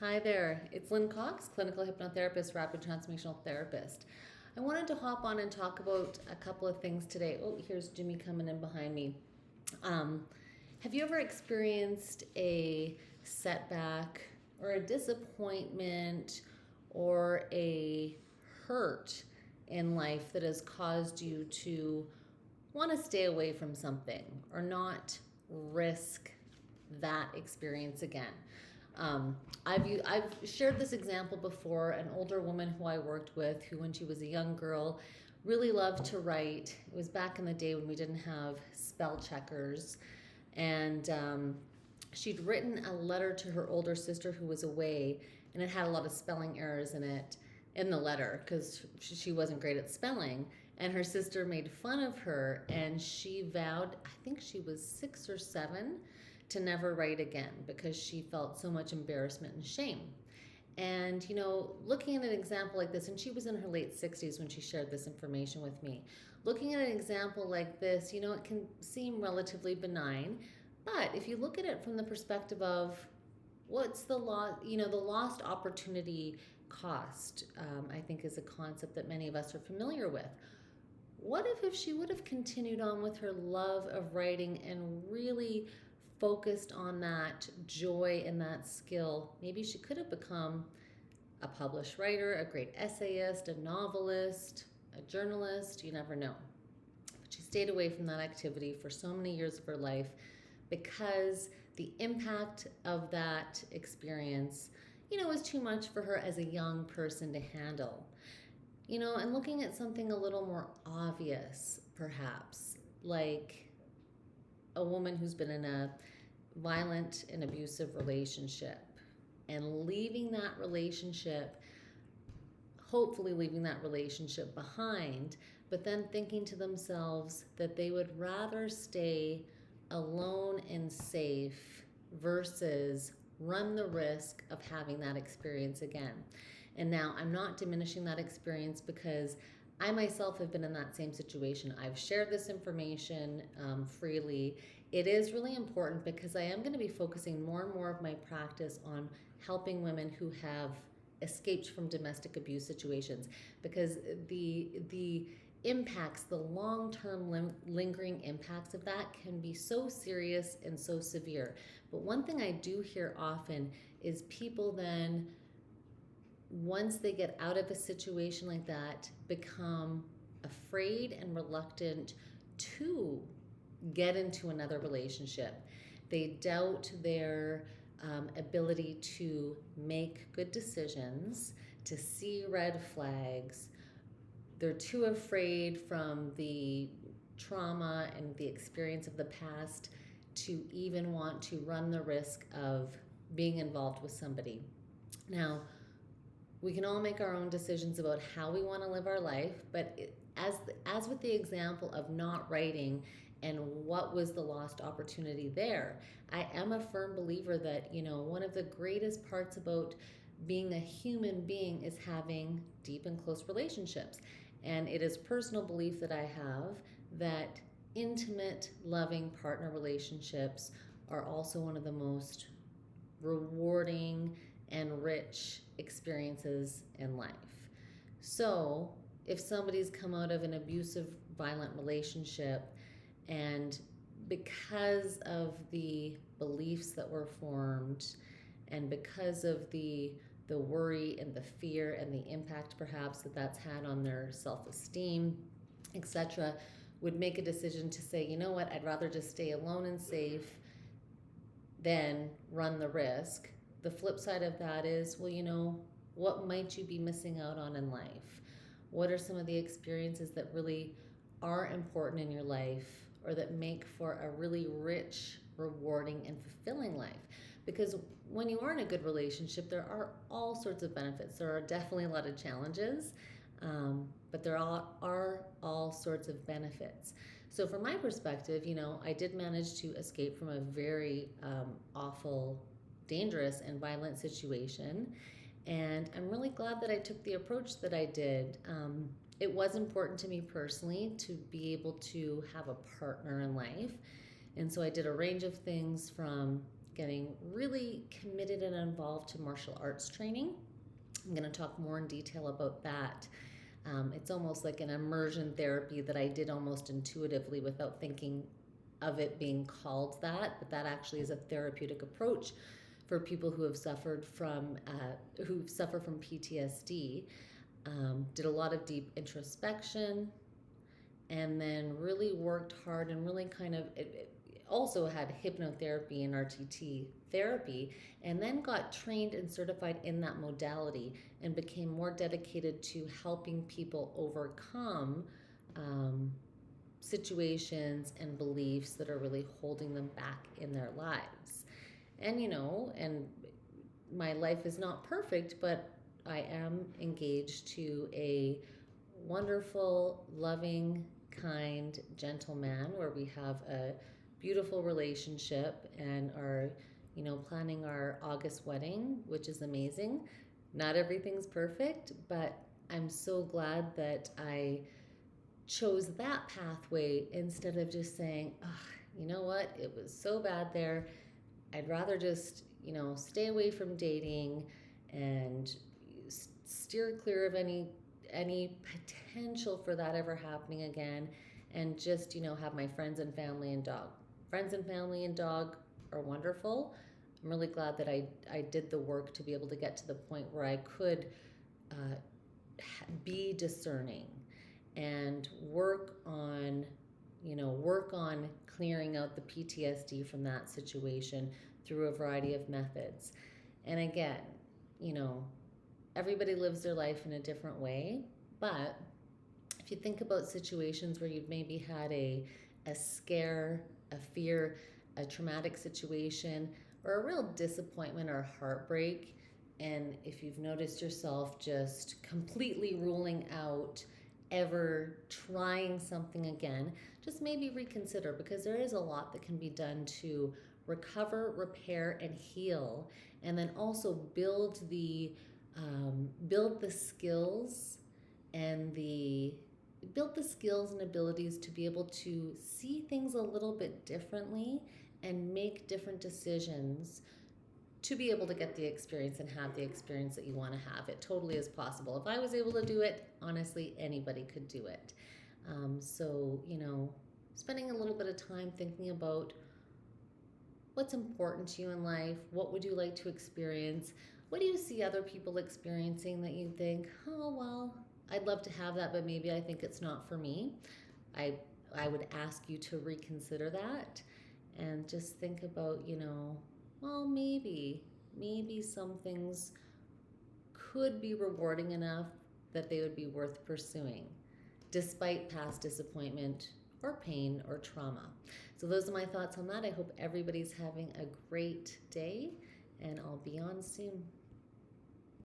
Hi there, it's Lynn Cox, clinical hypnotherapist, rapid transformational therapist. I wanted to hop on and talk about a couple of things today. Oh, here's Jimmy coming in behind me. Um, have you ever experienced a setback or a disappointment or a hurt in life that has caused you to want to stay away from something or not risk that experience again? Um, I've shared this example before. An older woman who I worked with, who when she was a young girl, really loved to write. It was back in the day when we didn't have spell checkers, and she'd written a letter to her older sister who was away, and it had a lot of spelling errors in it in the letter because she wasn't great at spelling. And her sister made fun of her, and she vowed, I think she was 6 or 7, to never write again because she felt so much embarrassment and shame. And, looking at an example like this, and she was in her late 60s when she shared this information with me. Looking at an example like this, it can seem relatively benign, but if you look at it from the perspective of what's the lost opportunity cost, I think is a concept that many of us are familiar with. What if she would have continued on with her love of writing and really focused on that joy and that skill? Maybe she could have become a published writer, a great essayist, a novelist, a journalist. You never know. But she stayed away from that activity for so many years of her life because the impact of that experience, was too much for her as a young person to handle. And looking at something a little more obvious, perhaps, like a woman who's been in a violent and abusive relationship and leaving that relationship, hopefully leaving that relationship behind, but then thinking to themselves that they would rather stay alone and safe versus run the risk of having that experience again. And now I'm not diminishing that experience because I myself have been in that same situation. I've shared this information freely. It is really important because I am going to be focusing more and more of my practice on helping women who have escaped from domestic abuse situations, because the impacts, the long-term lingering impacts of that can be so serious and so severe. But one thing I do hear often is people then, once they get out of a situation like that, become afraid and reluctant to get into another relationship. They doubt their ability to make good decisions, to see red flags. They're too afraid from the trauma and the experience of the past to even want to run the risk of being involved with somebody. Now, we can all make our own decisions about how we want to live our life, but as with the example of not writing and what was the lost opportunity there, I am a firm believer that, one of the greatest parts about being a human being is having deep and close relationships. And it is personal belief that I have that intimate, loving partner relationships are also one of the most rewarding and rich experiences in life. So if somebody's come out of an abusive, violent relationship, and because of the beliefs that were formed and because of the worry and the fear and the impact perhaps that's had on their self-esteem, etc., would make a decision to say, you know what, I'd rather just stay alone and safe than run the risk. The flip side of that is, well, what might you be missing out on in life? What are some of the experiences that really are important in your life or that make for a really rich, rewarding, and fulfilling life? Because when you are in a good relationship, there are all sorts of benefits. There are definitely a lot of challenges, but there are all sorts of benefits. So from my perspective, I did manage to escape from a very awful, dangerous, and violent situation. And I'm really glad that I took the approach that I did. It was important to me personally to be able to have a partner in life. And so I did a range of things, from getting really committed and involved to martial arts training. I'm going to talk more in detail about that. It's almost like an immersion therapy that I did almost intuitively without thinking of it being called that, but that actually is a therapeutic approach for people who suffer from PTSD. Did a lot of deep introspection, and then really worked hard and really kind of it also had hypnotherapy and RTT therapy, and then got trained and certified in that modality and became more dedicated to helping people overcome situations and beliefs that are really holding them back in their lives. And and my life is not perfect, but I am engaged to a wonderful, loving, kind, gentle man where we have a beautiful relationship and are, planning our August wedding, which is amazing. Not everything's perfect, but I'm so glad that I chose that pathway instead of just saying, oh, you know what, it was so bad there. I'd rather just, stay away from dating and steer clear of any potential for that ever happening again, and just have my friends and family and dog. Friends and family and dog are wonderful. I'm really glad that I did the work to be able to get to the point where I could be discerning and work on clearing out the PTSD from that situation through a variety of methods. And again, everybody lives their life in a different way, but if you think about situations where you've maybe had a scare, a fear, a traumatic situation, or a real disappointment or heartbreak, and if you've noticed yourself just completely ruling out ever trying something again, just maybe reconsider, because there is a lot that can be done to recover, repair, and heal, and then also build the skills and abilities to be able to see things a little bit differently and make different decisions to be able to get the experience and have the experience that you want to have. It totally is possible. If I was able to do it, honestly, anybody could do it. So, spending a little bit of time thinking about what's important to you in life, what would you like to experience, what do you see other people experiencing that you think, oh, well, I'd love to have that, but maybe I think it's not for me. I would ask you to reconsider that and just think about, well, maybe some things could be rewarding enough that they would be worth pursuing, despite past disappointment or pain or trauma. So those are my thoughts on that. I hope everybody's having a great day, and I'll be on soon.